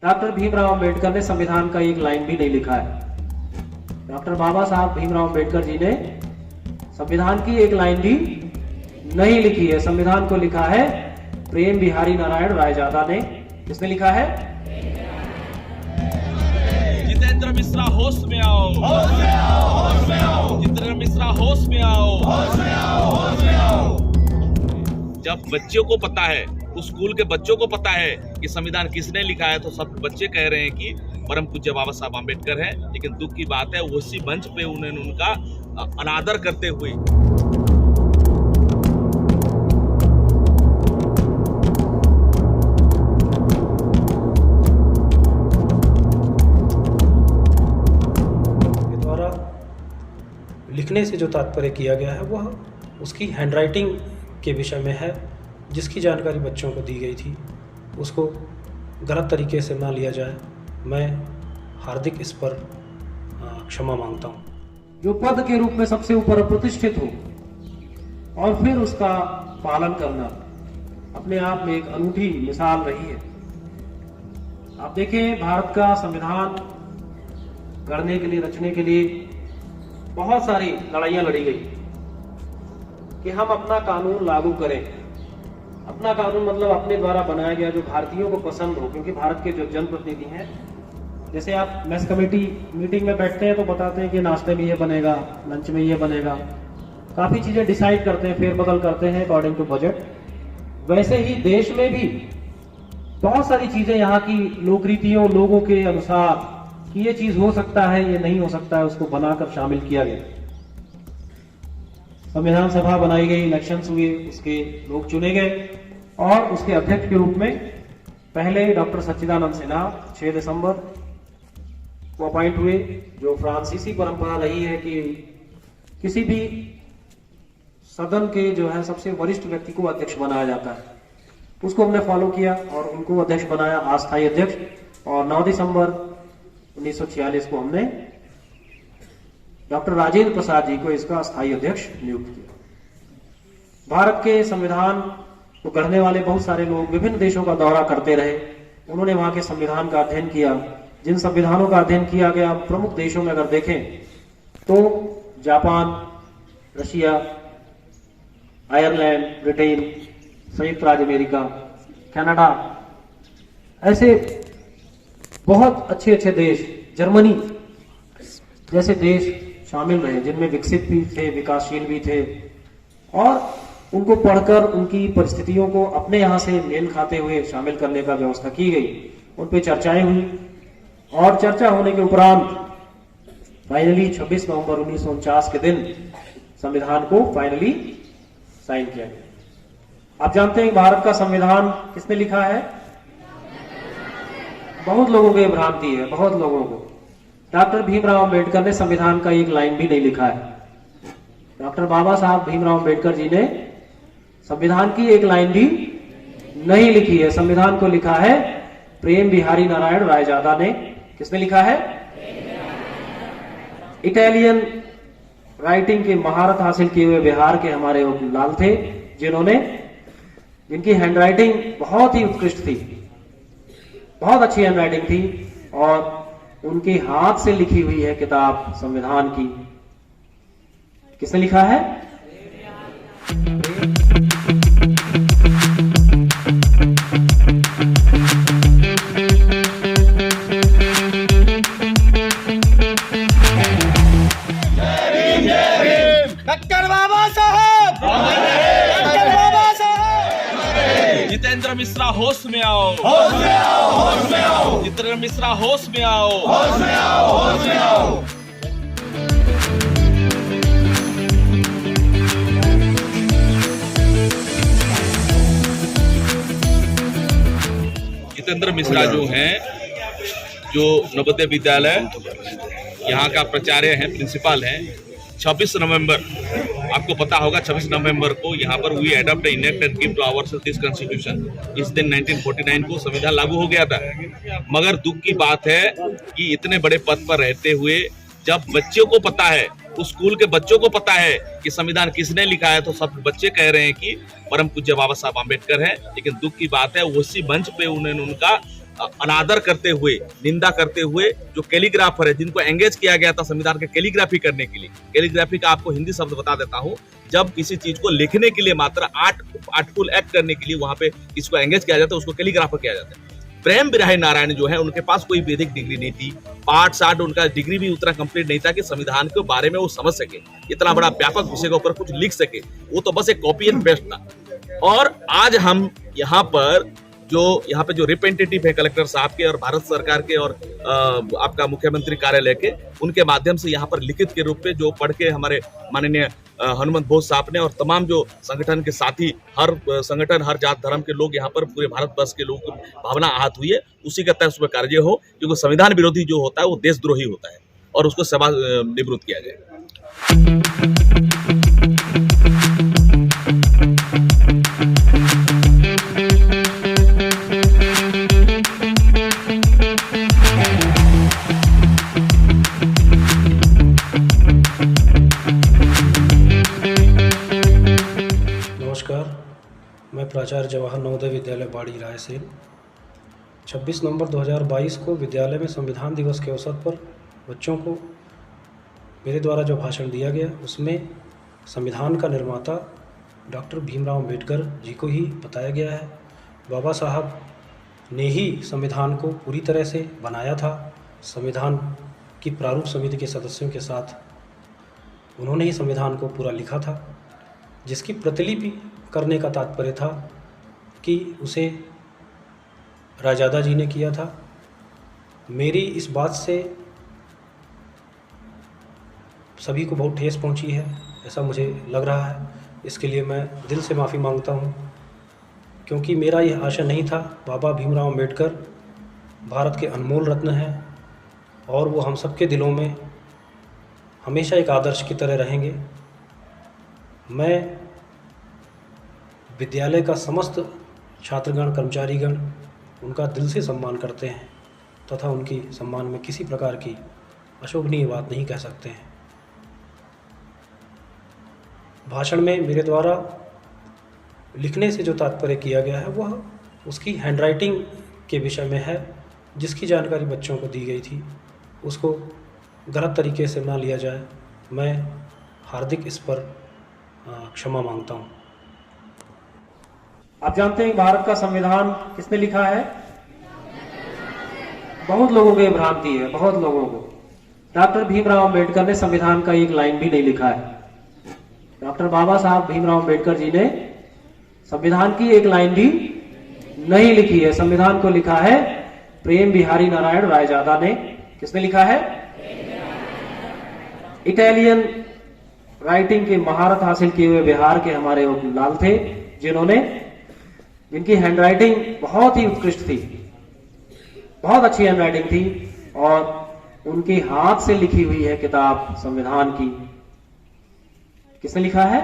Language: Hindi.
डॉक्टर भीमराव अंबेडकर ने संविधान का एक लाइन भी नहीं लिखा है। डॉक्टर बाबा साहब भीमराव अंबेडकर जी ने संविधान की एक लाइन भी नहीं लिखी है। संविधान को लिखा है प्रेम बिहारी नारायण रायजादा ने। किसने लिखा है? जितेंद्र मिश्रा होश में आओ, होश में आओ, होश में आओ। जितेंद्र मिश्रा होश में आओ, होश में आओ, होश में आओ। जब बच्चों को पता है, उस स्कूल के बच्चों को पता है कि संविधान किसने लिखा है, तो सब बच्चे कह रहे हैं कि परम पूज्य बाबा साहब आम्बेडकर है। लेकिन दुख की बात है, उसी मंच पे उन्होंने उनका अनादर करते हुए द्वारा लिखने से जो तात्पर्य किया गया है वह उसकी हैंडराइटिंग के विषय में है। जिसकी जानकारी बच्चों को दी गई थी उसको गलत तरीके से ना लिया जाए। मैं हार्दिक इस पर क्षमा मांगता हूँ। जो पद के रूप में सबसे ऊपर प्रतिष्ठित हो और फिर उसका पालन करना अपने आप में एक अनूठी मिसाल रही है। आप देखें, भारत का संविधान गढ़ने के लिए, रचने के लिए बहुत सारी लड़ाइयां लड़ी गई कि हम अपना कानून लागू करें। अपना कानून मतलब अपने द्वारा बनाया गया जो भारतीयों को पसंद हो, क्योंकि भारत के जो जनप्रतिनिधि हैं, जैसे आप मैस कमेटी मीटिंग में बैठते हैं तो बताते हैं कि नाश्ते में ये बनेगा, लंच में ये बनेगा, काफी चीजें डिसाइड करते हैं, फेरबदल करते हैं अकॉर्डिंग टू बजट। वैसे ही देश में भी बहुत सारी चीजें यहाँ की लोक रीतियों, लोगों के अनुसार कि ये चीज हो सकता है, ये नहीं हो सकता है, उसको बनाकर शामिल किया गया। संविधान सभा बनाई गई, इलेक्शंस हुए, उसके लोग चुने गए और उसके अध्यक्ष के रूप में पहले डॉक्टर सच्चिदानंद सिन्हा 6 दिसंबर को अपॉइंट हुए, जो फ्रांसीसी परंपरा रही है कि किसी भी सदन के जो है सबसे वरिष्ठ व्यक्ति को अध्यक्ष बनाया जाता है। उसको हमने फॉलो किया और उनको अध्यक्ष बनाया, अस्थायी अध्यक्ष। और 9 दिसंबर 1946 को हमने डॉक्टर राजेंद्र प्रसाद जी को इसका अस्थायी अध्यक्ष नियुक्त किया। भारत के संविधान को गढ़ने वाले बहुत सारे लोग विभिन्न देशों का दौरा करते रहे। उन्होंने वहां के संविधान का अध्ययन किया। जिन संविधानों का अध्ययन किया गया, प्रमुख देशों में अगर देखें तो जापान, रशिया, आयरलैंड, ब्रिटेन, संयुक्त राज्य अमेरिका, कनाडा, ऐसे बहुत अच्छे अच्छे देश, जर्मनी जैसे देश शामिल रहे, जिनमें विकसित भी थे, विकासशील भी थे। और उनको पढ़कर उनकी परिस्थितियों को अपने यहाँ से मेल खाते हुए शामिल करने का व्यवस्था की गई। उन पे चर्चाएं हुई और चर्चा होने के उपरांत फाइनली 26 नवंबर 1949 के दिन संविधान को फाइनली साइन किया गया। आप जानते हैं भारत का संविधान किसने लिखा है? बहुत लोगों को ये भ्रांति है, बहुत लोगों को। डॉक्टर भीमराव अंबेडकर ने संविधान का एक लाइन भी नहीं लिखा है। डॉक्टर बाबा साहब भीमराव अंबेडकर जी ने संविधान की एक लाइन भी नहीं लिखी है। संविधान को लिखा है प्रेम बिहारी नारायण रायजादा ने। किसने लिखा है? इटालियन राइटिंग की महारत हासिल किए हुए बिहार के हमारे लाल थे, जिनकी हैंडराइटिंग बहुत ही उत्कृष्ट थी, बहुत अच्छी हैंडराइटिंग थी और उनके हाथ से लिखी हुई है किताब संविधान की। किसने लिखा है? डॉक्टर बाबा साहब, डॉक्टर बाबा साहब। जितेंद्र मिश्रा होश में आओ, होश में आओ, होश में आओ। जितेंद्र मिश्रा होश में आओ, होश में आओ, होश में आओ। जितेंद्र मिश्रा जो हैं, जो नवोदय विद्यालय यहाँ का प्राचार्य हैं, प्रिंसिपल हैं, 26 नवंबर, आपको पता होगा 26 नवंबर को यहाँ पर we adopt enact and give to ourself this constitution. इस दिन 1949 को संविधान लागू हो गया था। मगर दुख की बात है कि इतने बड़े पद पर रहते हुए जब बच्चों को पता है, उस स्कूल के बच्चों को पता है कि संविधान किसने लिखा है, तो सब बच्चे कह रहे हैं कि परम पूज्य बाबा साहब आम्बेडकर है। लेकिन दुख की बात है, उसी मंच पे उन्होंने उनका अनादर करते हुए, निंदा करते हुए जो कैलीग्राफर है, जिनको एंगेज किया गया था संविधान के कैलीग्राफी करने के लिए। कैलीग्राफी का आपको हिंदी शब्द बता देता हूं, जब किसी चीज को लिखने के लिए मात्र आर्टफुल एक्ट करने के लिए वहां पे किसको एंगेज किया जाता है, उसको कैलीग्राफर किया जाता है। प्रेम बिहारी नारायण जो है, उनके पास कोई वैदिक डिग्री नहीं थी, पाठ साठ उनका डिग्री भी उतना कंप्लीट नहीं था कि संविधान के बारे में वो समझ सके, इतना बड़ा व्यापक विषय के ऊपर कुछ लिख सके। वो तो बस एक कॉपी एंड पेस्ट था। और आज हम यहाँ पे जो रिप्रेजेंटेटिव है कलेक्टर साहब के और भारत सरकार के और आपका मुख्यमंत्री कार्यालय के, उनके माध्यम से यहाँ पर लिखित के रूप में जो पढ़ के हमारे माननीय हनुमंत बोस साहब ने और तमाम जो संगठन के साथी, हर संगठन, हर जात धर्म के लोग यहाँ पर पूरे भारतवर्ष के लोग भावना आहत हुई है, उसी का तहत उसमें कार्य हो, क्योंकि संविधान विरोधी जो होता है वो देशद्रोही होता है और उसको सेवा निवृत्त किया जाए। मैं प्राचार्य जवाहर नवोदय विद्यालय बाड़ी रायसेन 26 नवंबर 2022 को विद्यालय में संविधान दिवस के अवसर पर बच्चों को मेरे द्वारा जो भाषण दिया गया, उसमें संविधान का निर्माता डॉक्टर भीमराव अम्बेडकर जी को ही बताया गया है। बाबा साहब ने ही संविधान को पूरी तरह से बनाया था। संविधान की प्रारूप समिति के सदस्यों के साथ उन्होंने ही संविधान को पूरा लिखा था, जिसकी प्रतिलिपि करने का तात्पर्य था कि उसे रायजादा जी ने किया था। मेरी इस बात से सभी को बहुत ठेस पहुंची है, ऐसा मुझे लग रहा है। इसके लिए मैं दिल से माफ़ी मांगता हूं, क्योंकि मेरा यह आशय नहीं था। बाबा भीमराव अम्बेडकर भारत के अनमोल रत्न हैं और वो हम सबके दिलों में हमेशा एक आदर्श की तरह रहेंगे। मैं विद्यालय का समस्त छात्रगण, कर्मचारीगण उनका दिल से सम्मान करते हैं तथा उनकी सम्मान में किसी प्रकार की अशोभनीय बात नहीं कह सकते हैं। भाषण में मेरे द्वारा लिखने से जो तात्पर्य किया गया है वह उसकी हैंडराइटिंग के विषय में है, जिसकी जानकारी बच्चों को दी गई थी, उसको गलत तरीके से ना लिया जाए। मैं हार्दिक इस पर क्षमा मांगता हूँ। आप जानते हैं भारत का संविधान किसने लिखा है? बहुत लोगों को ये भ्रांति है, बहुत लोगों को। डॉक्टर भीमराव अम्बेडकर ने संविधान का एक लाइन भी नहीं लिखा है। डॉक्टर बाबा साहब भीमराव अम्बेडकर जी ने संविधान की एक लाइन भी नहीं लिखी है। संविधान को लिखा है प्रेम बिहारी नारायण रायजादा ने। किसने लिखा है? इटालियन राइटिंग की महारत हासिल किए हुए बिहार के हमारे वो लाल थे, जिनकी हैंडराइटिंग बहुत ही उत्कृष्ट थी, बहुत अच्छी हैंडराइटिंग थी, और उनके हाथ से लिखी हुई है किताब संविधान की। किसने लिखा है?